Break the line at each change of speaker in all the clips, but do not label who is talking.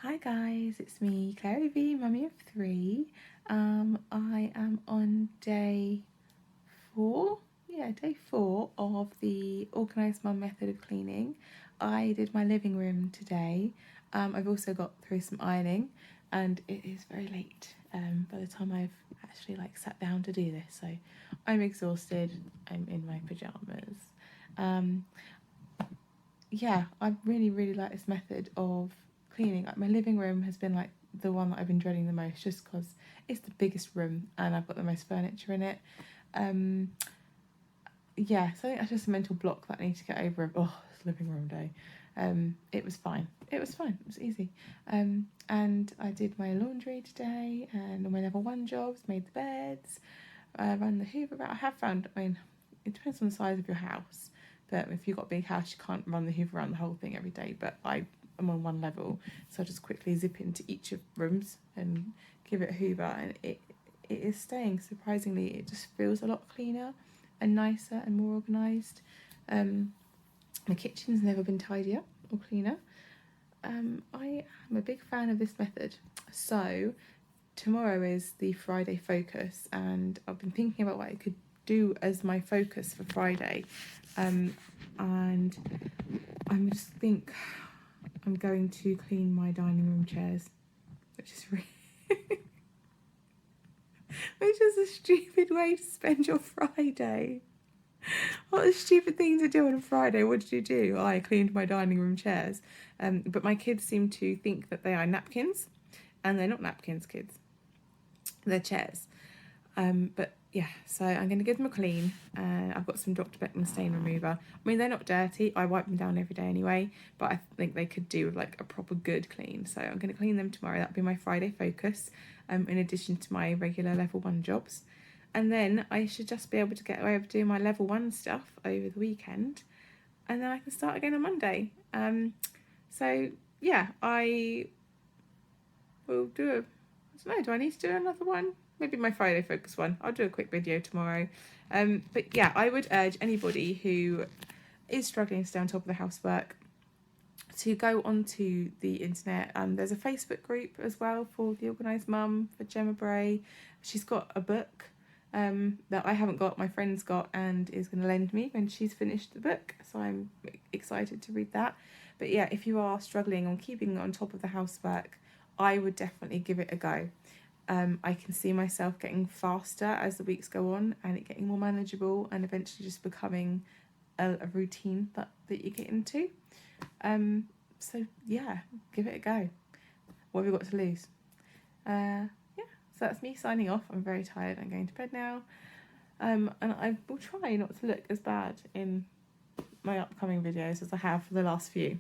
Hi guys, it's me, Clary V, mummy of three. I am on day 4, day 4 of the Organised Mum Method of cleaning. I did my living room today. I've also got through some ironing, and it is very late by the time I've actually sat down to do this. So I'm exhausted. I'm in my pajamas. Yeah, I really like this method of cleaning. Like, my living room has been the one that I've been dreading the most, just because it's the biggest room and I've got the most furniture in it. Yeah, so I think that's just a mental block that I need to get over. Oh, it's living room day. It was fine. It was easy. And I did my laundry today and all my level 1 jobs, made the beds, ran the Hoover out. I have found, it depends on the size of your house, but if you've got a big house, you can't run the Hoover around the whole thing every day. But I am on one level, so I just quickly zip into each of the rooms and give it a Hoover, and it is staying. Surprisingly, it just feels a lot cleaner and nicer and more organised. My kitchen's never been tidier or cleaner. I am a big fan of this method. So tomorrow is the Friday focus, and I've been thinking about what I could do as my focus for Friday, and I just think I'm going to clean my dining room chairs, which is really which is a stupid way to spend your Friday. What a stupid thing to do on a Friday. What did you do? I cleaned my dining room chairs. But my kids seem to think that they are napkins, and they're not napkins, kids. They're chairs. But yeah, so I'm going to give them a clean. I've got some Dr. Beckman stain remover. I mean, they're not dirty. I wipe them down every day anyway, but I think they could do with a proper good clean. So I'm going to clean them tomorrow. That'll be my Friday focus, in addition to my regular level 1 jobs. And then I should just be able to get away with doing my level 1 stuff over the weekend, and then I can start again on Monday. So yeah, I will do I don't know, do I need to do another one? Maybe my Friday focus one. I'll do a quick video tomorrow. But yeah, I would urge anybody who is struggling to stay on top of the housework to go onto the internet. There's a Facebook group as well for the Organised Mum, for Gemma Bray. She's got a book that I haven't got, my friend's got, and is going to lend me when she's finished the book. So I'm excited to read that. But yeah, if you are struggling on keeping on top of the housework, I would definitely give it a go. I can see myself getting faster as the weeks go on, and it getting more manageable, and eventually just becoming a routine that you get into. So yeah, give it a go. What have we got to lose? Yeah, so that's me signing off. I'm very tired. I'm going to bed now. And I will try not to look as bad in my upcoming videos as I have for the last few.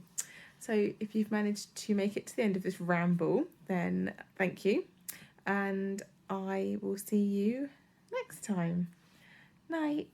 So if you've managed to make it to the end of this ramble, then thank you. And I will see you next time. Night.